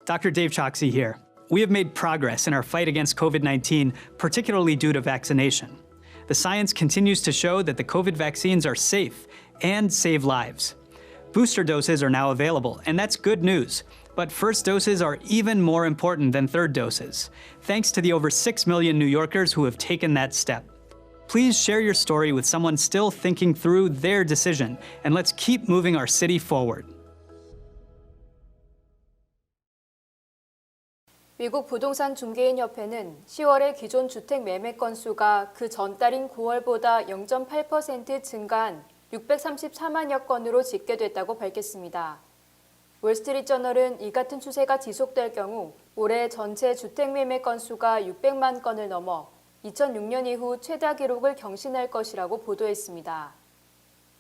Dr. Dave Choksi here. We have made progress in our fight against COVID-19, particularly due to vaccination. The science continues to show that the COVID vaccines are safe and save lives. Booster doses are now available, and that's good news. But first doses are even more important than third doses, thanks to the over 6 million New Yorkers who have taken that step. Please share your story with someone still thinking through their decision, and let's keep moving our city forward. 미국 부동산 중개인 협회는 10월에 기존 주택 매매 건수가 그 전달인 9월보다 0.8% 증가한 634만여 건으로 집계됐다고 밝혔습니다. 월스트리트저널은 이 같은 추세가 지속될 경우 올해 전체 주택 매매 건수가 600만 건을 넘어 2006년 이후 최다 기록을 경신할 것이라고 보도했습니다.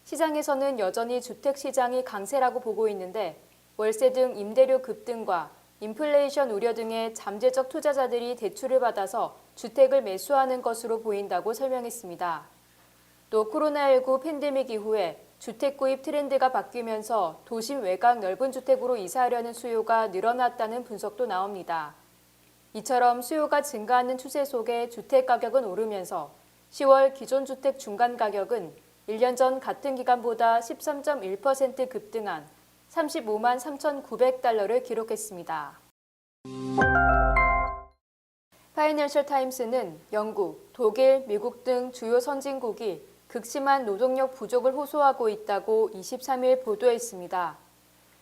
시장에서는 여전히 주택 시장이 강세라고 보고 있는데 월세 등 임대료 급등과 인플레이션 우려 등의 잠재적 투자자들이 대출을 받아서 주택을 매수하는 것으로 보인다고 설명했습니다. 또 코로나19 팬데믹 이후에 주택 구입 트렌드가 바뀌면서 도심 외곽 넓은 주택으로 이사하려는 수요가 늘어났다는 분석도 나옵니다. 이처럼 수요가 증가하는 추세 속에 주택 가격은 오르면서 10월 기존 주택 중간 가격은 1년 전 같은 기간보다 13.1% 급등한 35만 3,900달러를 기록했습니다. 파이낸셜 타임스는 영국, 독일, 미국 등 주요 선진국이 극심한 노동력 부족을 호소하고 있다고 23일 보도했습니다.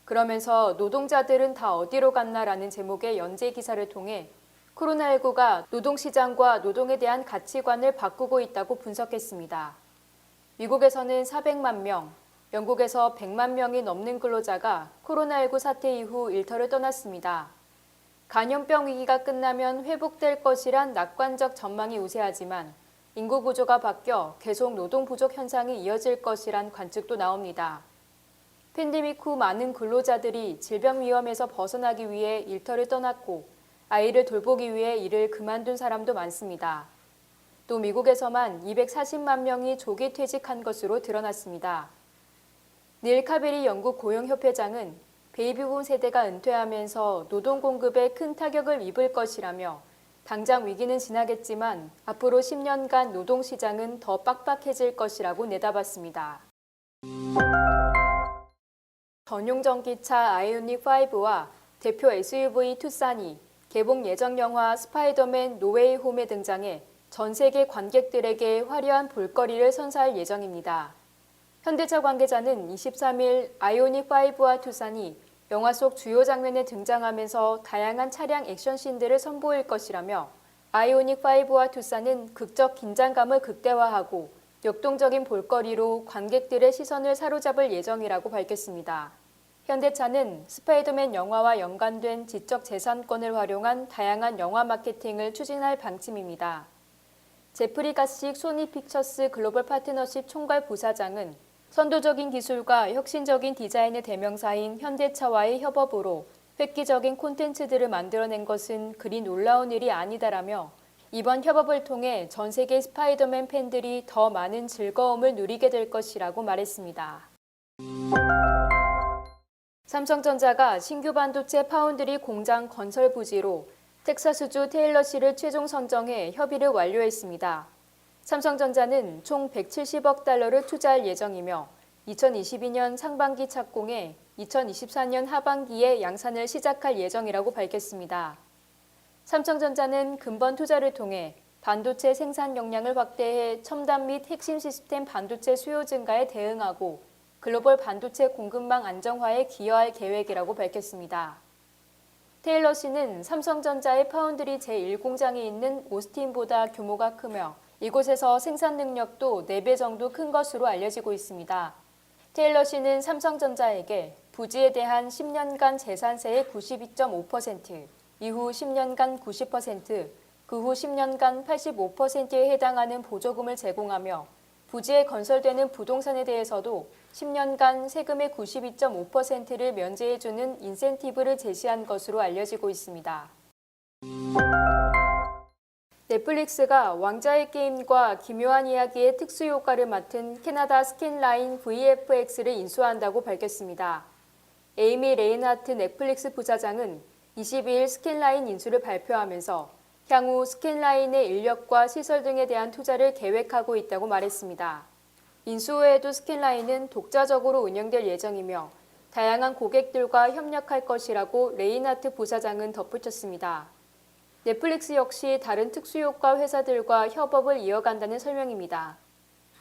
그러면서 노동자들은 다 어디로 갔나라는 제목의 연재 기사를 통해 코로나19가 노동시장과 노동에 대한 가치관을 바꾸고 있다고 분석했습니다. 미국에서는 400만 명, 영국에서 100만 명이 넘는 근로자가 코로나19 사태 이후 일터를 떠났습니다. 감염병 위기가 끝나면 회복될 것이란 낙관적 전망이 우세하지만 인구 구조가 바뀌어 계속 노동 부족 현상이 이어질 것이란 관측도 나옵니다. 팬데믹 후 많은 근로자들이 질병 위험에서 벗어나기 위해 일터를 떠났고 아이를 돌보기 위해 일을 그만둔 사람도 많습니다. 또 미국에서만 240만 명이 조기 퇴직한 것으로 드러났습니다. 닐 카베리 영국 고용협회장은 베이비붐 세대가 은퇴하면서 노동 공급에 큰 타격을 입을 것이라며 당장 위기는 지나겠지만 앞으로 10년간 노동시장은 더 빡빡해질 것이라고 내다봤습니다. 전용 전기차 아이오닉 5와 대표 SUV 투싼이 개봉 예정 영화 스파이더맨 노웨이 홈에 등장해 전 세계 관객들에게 화려한 볼거리를 선사할 예정입니다. 현대차 관계자는 23일 아이오닉 5와 투싼이 영화 속 주요 장면에 등장하면서 다양한 차량 액션씬들을 선보일 것이라며 아이오닉 5와 투싼은 극적 긴장감을 극대화하고 역동적인 볼거리로 관객들의 시선을 사로잡을 예정이라고 밝혔습니다. 현대차는 스파이더맨 영화와 연관된 지적 재산권을 활용한 다양한 영화 마케팅을 추진할 방침입니다. 제프리 가식 소니 픽처스 글로벌 파트너십 총괄 부사장은 선도적인 기술과 혁신적인 디자인의 대명사인 현대차와의 협업으로 획기적인 콘텐츠들을 만들어낸 것은 그리 놀라운 일이 아니다라며 이번 협업을 통해 전 세계 스파이더맨 팬들이 더 많은 즐거움을 누리게 될 것이라고 말했습니다. 삼성전자가 신규 반도체 파운드리 공장 건설 부지로 텍사스주 테일러시를 최종 선정해 협의를 완료했습니다. 삼성전자는 총 170억 달러를 투자할 예정이며 2022년 상반기 착공에 2024년 하반기에 양산을 시작할 예정이라고 밝혔습니다. 삼성전자는 근본 투자를 통해 반도체 생산 역량을 확대해 첨단 및 핵심 시스템 반도체 수요 증가에 대응하고 글로벌 반도체 공급망 안정화에 기여할 계획이라고 밝혔습니다. 테일러시는 삼성전자의 파운드리 제1공장이 있는 오스틴보다 규모가 크며 이곳에서 생산 능력도 4배 정도 큰 것으로 알려지고 있습니다. 테일러시는 삼성전자에게 부지에 대한 10년간 재산세의 92.5%, 이후 10년간 90%, 그 후 10년간 85%에 해당하는 보조금을 제공하며 부지에 건설되는 부동산에 대해서도 10년간 세금의 92.5%를 면제해주는 인센티브를 제시한 것으로 알려지고 있습니다. 넷플릭스가 왕자의 게임과 기묘한 이야기의 특수효과를 맡은 캐나다 스캔라인 VFX를 인수한다고 밝혔습니다. 에이미 레인하트 넷플릭스 부사장은 22일 스킨라인 인수를 발표하면서 향후 스킨라인의 인력과 시설 등에 대한 투자를 계획하고 있다고 말했습니다. 인수 후에도 스킨라인은 독자적으로 운영될 예정이며 다양한 고객들과 협력할 것이라고 레이나트 부사장은 덧붙였습니다. 넷플릭스 역시 다른 특수효과 회사들과 협업을 이어간다는 설명입니다.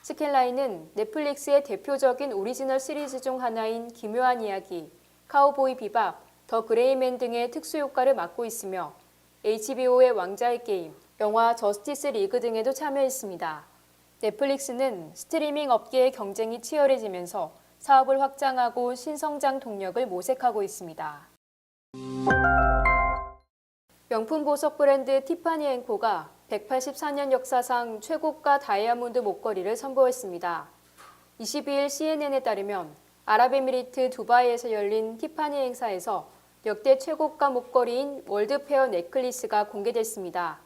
스킨라인은 넷플릭스의 대표적인 오리지널 시리즈 중 하나인 기묘한 이야기, 카우보이 비밥, 더 그레이맨 등의 특수효과를 맡고 있으며 HBO의 왕자의 게임, 영화 저스티스 리그 등에도 참여했습니다. 넷플릭스는 스트리밍 업계의 경쟁이 치열해지면서 사업을 확장하고 신성장 동력을 모색하고 있습니다. 명품 보석 브랜드 티파니 앤 코가 184년 역사상 최고가 다이아몬드 목걸이를 선보였습니다. 22일 CNN에 따르면 아랍에미리트 두바이에서 열린 티파니 행사에서 역대 최고가 목걸이인 월드페어 넥클리스가 공개됐습니다.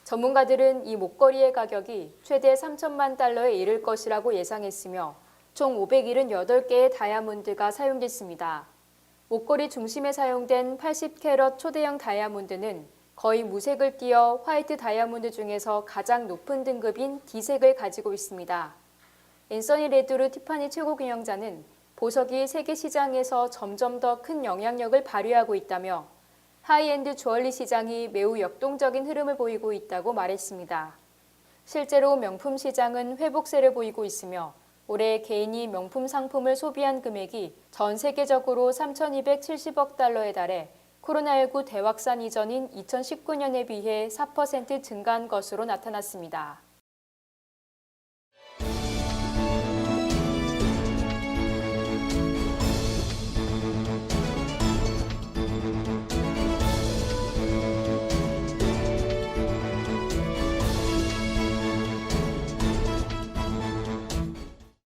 전문가들은 이 목걸이의 가격이 최대 3천만 달러에 이를 것이라고 예상했으며 총 578개의 다이아몬드가 사용됐습니다. 목걸이 중심에 사용된 80캐럿 초대형 다이아몬드는 거의 무색을 띄어 화이트 다이아몬드 중에서 가장 높은 등급인 D색을 가지고 있습니다. 앤서니 레드루 티파니 최고 경영자는 보석이 세계 시장에서 점점 더 큰 영향력을 발휘하고 있다며 하이엔드 주얼리 시장이 매우 역동적인 흐름을 보이고 있다고 말했습니다. 실제로 명품 시장은 회복세를 보이고 있으며 올해 개인이 명품 상품을 소비한 금액이 전 세계적으로 3,270억 달러에 달해 코로나19 대확산 이전인 2019년에 비해 4% 증가한 것으로 나타났습니다.